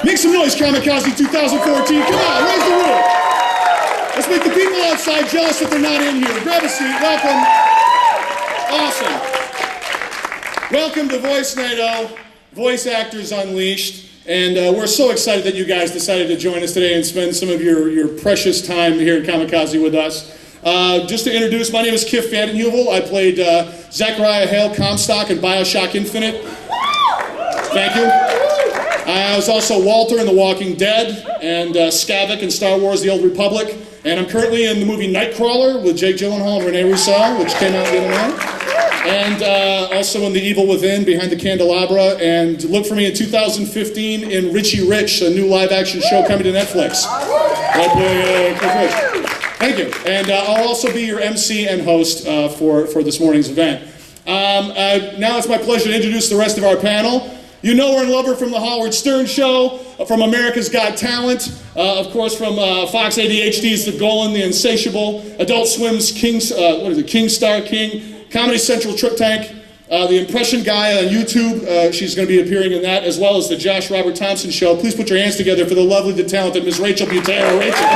Make some noise, Kamikaze 2014. Come on, raise the roof. Let's make the people outside jealous that they're not in here. Grab a seat. Welcome. Awesome. Welcome to VoiceNado, Voice Actors Unleashed. And we're so excited that you guys decided to join us today and spend some of your precious time here at Kamikaze with us. Just to introduce, my name is Kiff VandenHeuvel. I played Zachariah Hale Comstock in BioShock Infinite. Thank you. I was also Walter in The Walking Dead and Skavik in Star Wars The Old Republic. And I'm currently in the movie Nightcrawler with Jake Gyllenhaal and Renee Russo, which came out the other night. And also in The Evil Within, Behind the Candelabra. And look for me in 2015 in Richie Rich, a new live-action show coming to Netflix. I play Cliff Rich. Thank you. And I'll also be your MC and host for this morning's event. Now it's my pleasure to introduce the rest of our panel. You know her and love her from The Howard Stern Show, from America's Got Talent, of course from Fox ADHD's The Golan, The Insatiable, Adult Swim's King Star King, Comedy Central Trip Tank, The Impression Guy on YouTube. She's going to be appearing in that, as well as The Josh Robert Thompson Show. Please put your hands together for the lovely, the talented Miss Rachel Butera. Rachel.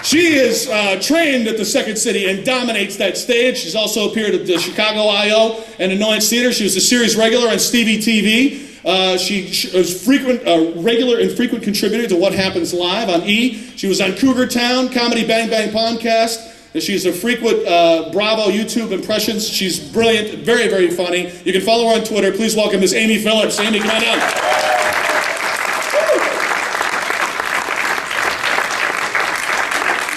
She is trained at the Second City and dominates that stage. She's also appeared at the Chicago I.O. and Annoyance Theater. She was a series regular on Stevie TV. She was regular and frequent contributor to What Happens Live on E! She was on Cougar Town, Comedy Bang Bang Podcast. She's a frequent Bravo YouTube impressions. She's brilliant, very, very funny. You can follow her on Twitter. Please welcome Miss Amy Phillips. Amy, come on down.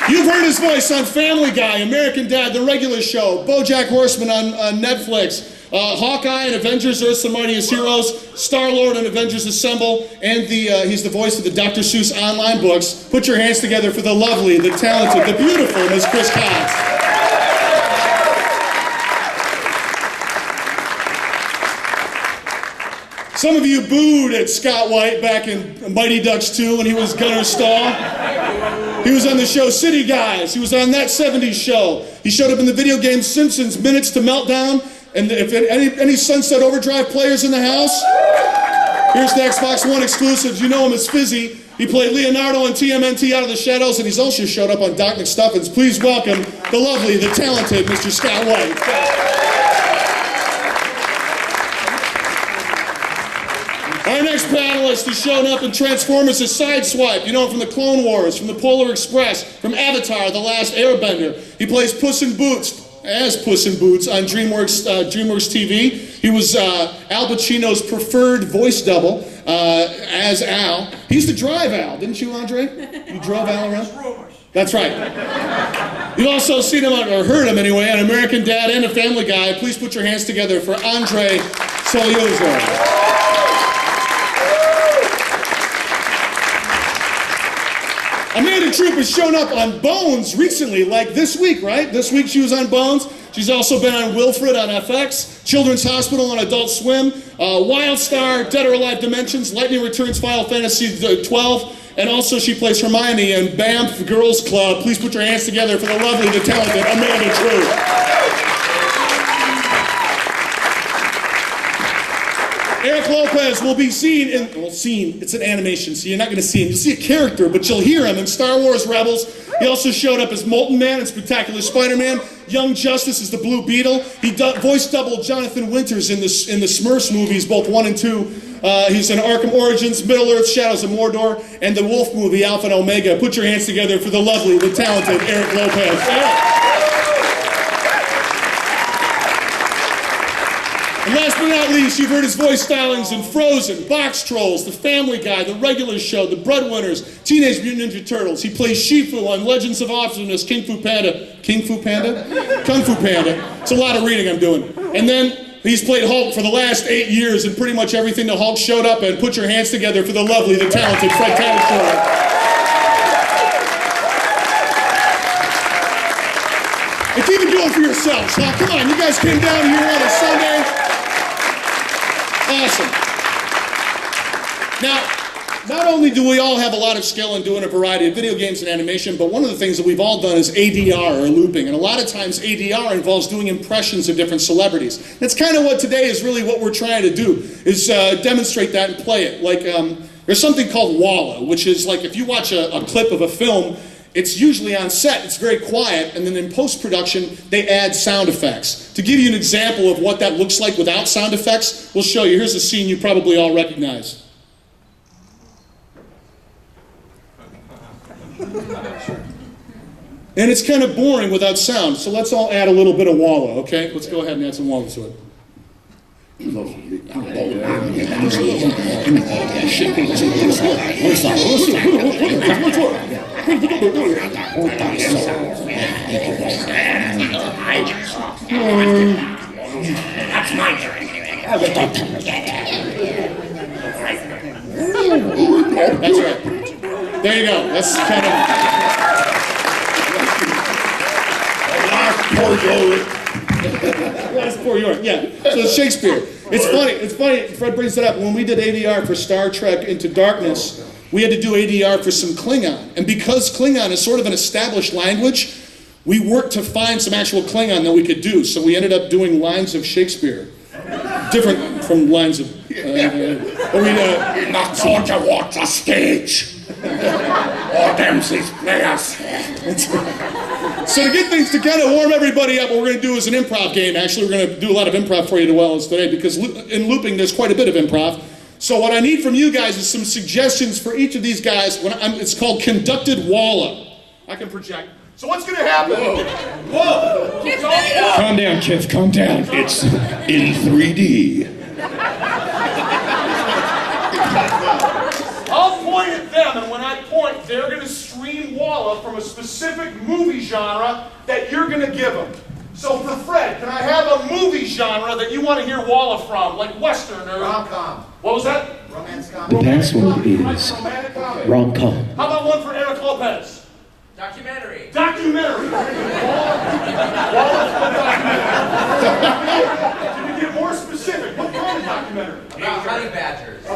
You've heard his voice on Family Guy, American Dad, The Regular Show, BoJack Horseman on Netflix, Hawkeye and Avengers, Earth's the Mightiest Heroes, Star-Lord and Avengers Assemble, and he's the voice of the Dr. Seuss online books. Put your hands together for the lovely, the talented, the beautiful Ms. Chris Cox. Some of you booed at Scott Whyte back in Mighty Ducks 2 when he was Gunnar Stahl. He was on the show City Guys. He was on That 70s Show. He showed up in the video game Simpsons Minutes to Meltdown. And if any Sunset Overdrive players in the house, here's the Xbox One exclusives. You know him as Fizzy. He played Leonardo on TMNT Out of the Shadows, and he's also showed up on Doc McStuffins. Please welcome the lovely, the talented Mr. Scott Whyte. Our next panelist has shown up in Transformers as Sideswipe. You know him from the Clone Wars, from the Polar Express, from Avatar, The Last Airbender. He plays Puss in Boots on DreamWorks TV. He was Al Pacino's preferred voice double as Al. He used to drive Al, didn't you, Andre? You drove Al around? That's right. You've also seen him, or heard him anyway, on American Dad and A Family Guy. Please put your hands together for Andre Sogliuzzo. Amanda Troop has shown up on Bones recently, like this week, right? This week she was on Bones. She's also been on Wilfred on FX, Children's Hospital on Adult Swim, Wildstar, Dead or Alive Dimensions, Lightning Returns Final Fantasy 12, and also she plays Hermione in Banff Girls Club. Please put your hands together for the lovely, the talented Amanda Troop. Eric Lopez will be seen it's an animation, so you're not going to see him. You'll see a character, but you'll hear him in Star Wars Rebels. He also showed up as Molten Man in Spectacular Spider-Man. Young Justice is the Blue Beetle. He voice doubled Jonathan Winters in the Smurfs movies, both 1 and 2. He's in Arkham Origins, Middle-earth, Shadows of Mordor, and the Wolf movie, Alpha and Omega. Put your hands together for the lovely, the talented Eric Lopez. Eric. And last but not least, you've heard his voice stylings in Frozen, Box Trolls, The Family Guy, The Regular Show, The Breadwinners, Teenage Mutant Ninja Turtles. He plays Shifu on Legends of Awesomeness, Kung Fu Panda. It's a lot of reading I'm doing. And then he's played Hulk for the last 8 years in pretty much everything the Hulk showed up in. Put your hands together for the lovely, the talented Fred Tatasciore. And keep it going for yourselves, huh? Come on, you guys came down here on a Sunday. Awesome. Now not only do we all have a lot of skill in doing a variety of video games and animation, but one of the things that we've all done is ADR, or looping. And a lot of times ADR involves doing impressions of different celebrities. That's kind of what today is really what we're trying to do, is demonstrate that and play it. Like, there's something called Walla, which is like if you watch a clip of a film, it's usually on set, it's very quiet, and then in post-production, they add sound effects. To give you an example of what that looks like without sound effects, we'll show you. Here's a scene you probably all recognize. And it's kind of boring without sound, so let's all add a little bit of Walla, okay? Let's go ahead and add some Walla to it. That's my turn. That's right. There you go. That's kind of... That's poor York. Yeah. So it's Shakespeare. It's funny. Fred brings it up. When we did ADR for Star Trek Into Darkness, we had to do ADR for some Klingon. And because Klingon is sort of an established language, we worked to find some actual Klingon that we could do. So we ended up doing lines of Shakespeare. Different from lines of... You're not going to watch a stage. All them these players. So to get things to kind of warm everybody up, what we're going to do is an improv game. Actually, we're going to do a lot of improv for you today because in looping, there's quite a bit of improv. So what I need from you guys is some suggestions for each of these guys. It's called Conducted Walla. I can project. So what's going to happen? Whoa! Calm down, Kiff, calm down. It's in 3D. I'll point at them, and when I point, they're going to stream Walla from a specific movie genre that you're going to give them. So for Fred, can I have a movie genre that you want to hear Walla from, like Western or... Rom-com. What was that? Romance comedy. The password is Romantic comedy. rom-com. How about one for Eric Lopez? Documentary. Documentary. Walla from a documentary. Can you get more specific? What kind of documentary? About honey badgers.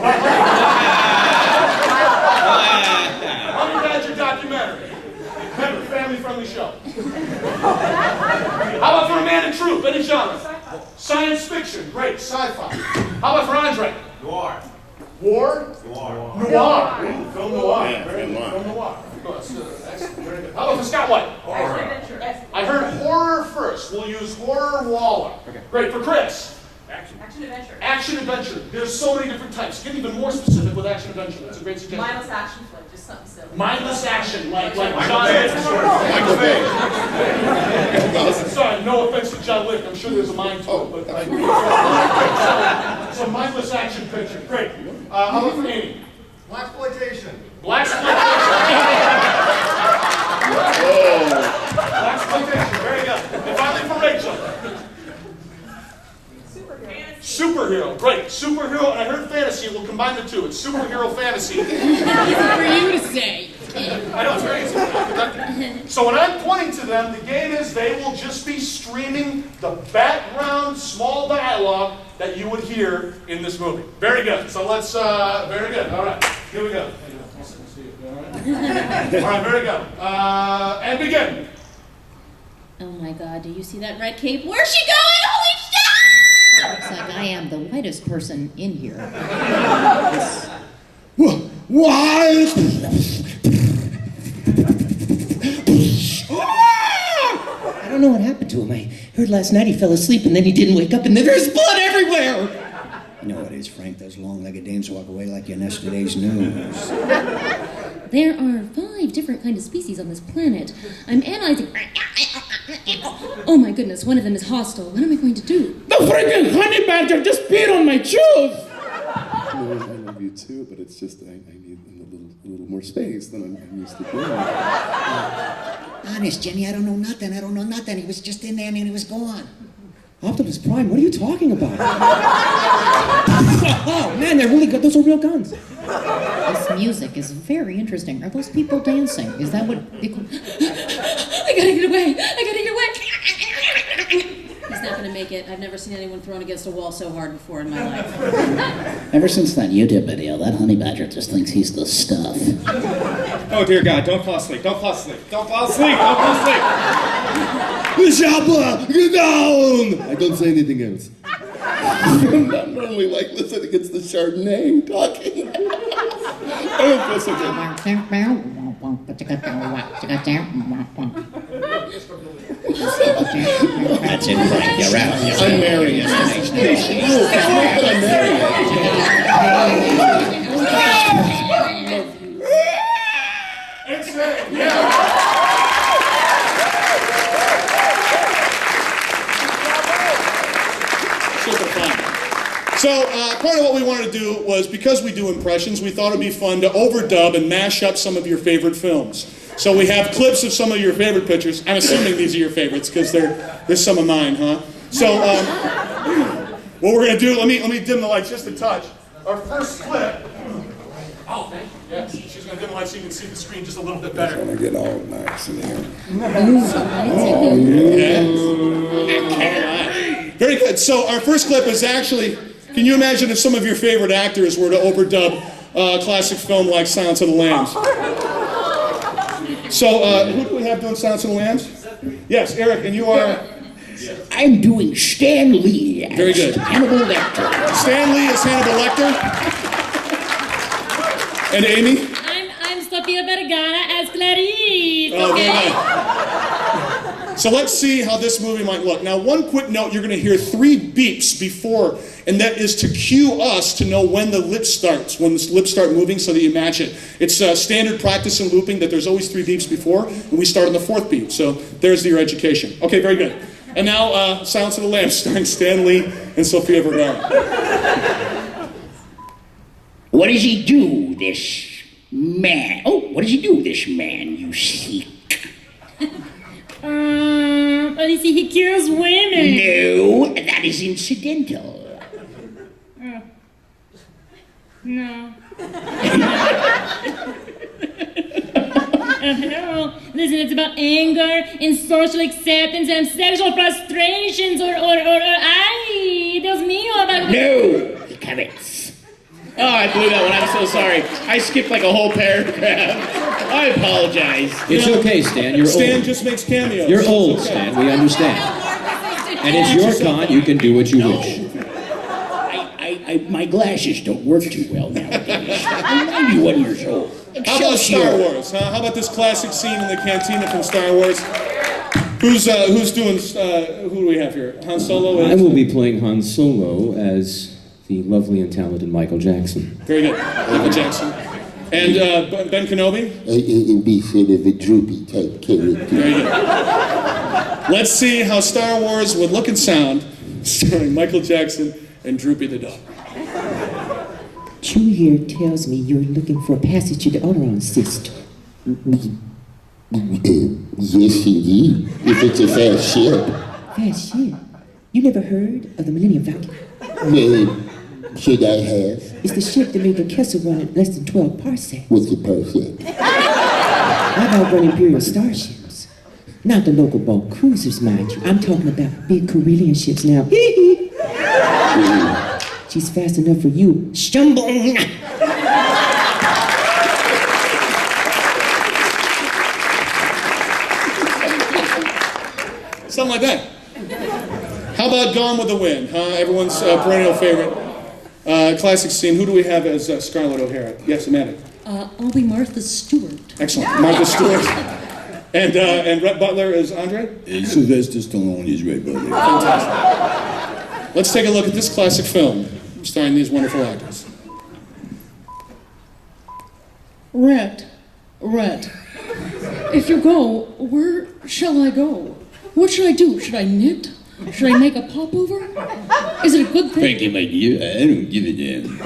Honey Badger documentary. Remember, family-friendly show. How about for a man in truth? Any genre? Science fiction. Great. Sci-fi. How about for Andre? Noir. War? Noir. Noir. Film noir. Yeah, film noir. Film noir. Excellent. Very good. How about for Scott White? Horror. I heard horror first. We'll use horror Walla. Okay. Great. For Chris? Action adventure. Action adventure. There's so many different types. Get even more specific with action adventure. That's a great suggestion. Mindless action flick, just something silly. Mindless action, like John Bay. Michael Bay. Sorry, no offense to John Wick. I'm sure there's a mind to it, but so mindless action picture. Great. How about for Amy? Blaxploitation. Blaxploitation. Very good. And finally for Rachel. Superhero. Great. Superhero, and I heard fantasy. We'll combine the two. It's superhero fantasy. Easy for you to say. I know, it's very easy. So when I'm pointing to them, the game is they will just be streaming the background small dialogue that you would hear in this movie. Very good. So let's, very good. All right. Here we go. All right, very good. And begin. Oh my God, do you see that red cape? Where's she going? Holy shit! Looks like I am the whitest person in here. Why? I don't know what happened to him. I heard last night he fell asleep and then he didn't wake up and then there's blood everywhere. You know what it is, Frank? Those long-legged dames walk away like yesterday's news. There are 5 different kind of species on this planet. I'm analyzing... Oh my goodness, one of them is hostile. What am I going to do? The freaking honey badger just peed on my shoes! I love you too, but it's just I need a little more space than I'm used to doing. Honest, Jenny, I don't know nothing. He was just in there and he was gone. Optimus Prime, what are you talking about? Oh man, they're really good. Those are real guns. This music is very interesting. Are those people dancing? Is that what they call... I gotta get away! He's not not going to make it. I've never seen anyone thrown against a wall so hard before in my life. Ever since that YouTube video, that honey badger just thinks he's the stuff. Oh dear God, don't fall asleep, don't fall asleep, don't fall asleep, don't fall asleep. Shabba, get down! I don't say anything else. I'm normally like, listen, against the Chardonnay talking. I don't feel so good. That's it, Frank. You're out. I'm married. I'm married. Super fun. So part of what we wanted to do was, because we do impressions, we thought it'd be fun to overdub and mash up some of your favorite films. So we have clips of some of your favorite pictures. I'm assuming these are your favorites because there's some of mine, huh? So what we're gonna do? Let me dim the lights just a touch. Our first clip. Oh, thank you. Yes, she's gonna dim the lights so you can see the screen just a little bit better. I'm gonna get all nice in here. Very good. So our first clip is actually, can you imagine if some of your favorite actors were to overdub a classic film like Silence of the Lambs? So who do we have doing Silence of the Lambs? Yes, Eric, and you are? I'm doing Stan Lee as Very good. Hannibal Lecter. Stan Lee is Hannibal Lecter. And Amy? I'm Sofia Vergara as Clarice, Oh, very okay? good. So let's see how this movie might look. Now, one quick note, you're going to hear 3 beeps before, and that is to cue us to know when the lips starts, when the lips start moving so that you match it. It's standard practice in looping that there's always 3 beeps before, and we start on the 4th beep. So there's your education. Okay, very good. And now, Silence of the Lambs, starring Stan Lee and Sofia Vergara. What does he do, this man? Oh, what does he do, this man, you seek? But you see, he cures women. No, that is incidental. No. Hello. Listen, it's about anger and social acceptance and sexual frustrations ay, Dios mío. No, he covets. Oh, I blew that one. I'm so sorry. I skipped like a whole paragraph. I apologize. It's okay, Stan. You're Stan old. just makes cameos. You're It's old, okay. Stan. We understand. And it's your con. You can do what you wish. My glasses don't work too well nowadays. I'm 91 years old. How about Star Wars? Huh? How about this classic scene in the cantina from Star Wars? Who's doing? Who do we have here? Han Solo. I will be playing Han Solo as the lovely and talented Michael Jackson. Very good, Michael Jackson. And Ben Kenobi. It'll be sort of a droopy type character. Very good. Let's see how Star Wars would look and sound, starring Michael Jackson and Droopy the dog. Chew here tells me you're looking for a passage to the Oleron system. Yes, indeed. If it's a fast ship. Fast shit. You never heard of the Millennium Falcon? Well, should I have? It's the ship that made the Kessel run at less than 12 parsecs. What's the parsec? I've outrun Imperial starships. Not the local bulk cruisers, mind you. I'm talking about big Carillion ships now. She's fast enough for you. Shumbong! Something like that. How about Gone with the Wind? Huh? Everyone's perennial favorite. Classic scene. Who do we have as Scarlett O'Hara? Yes, Amanda. I'll be Martha Stewart. Excellent. Martha Stewart. And Rhett Butler is Andre? Sylvester Stallone is Ray Butler. Fantastic. Let's take a look at this classic film starring these wonderful actors. Rhett, if you go, where shall I go? What should I do? Should I knit? Should I make a popover? Is it a good thing? Frankie, my dear, I don't give a damn.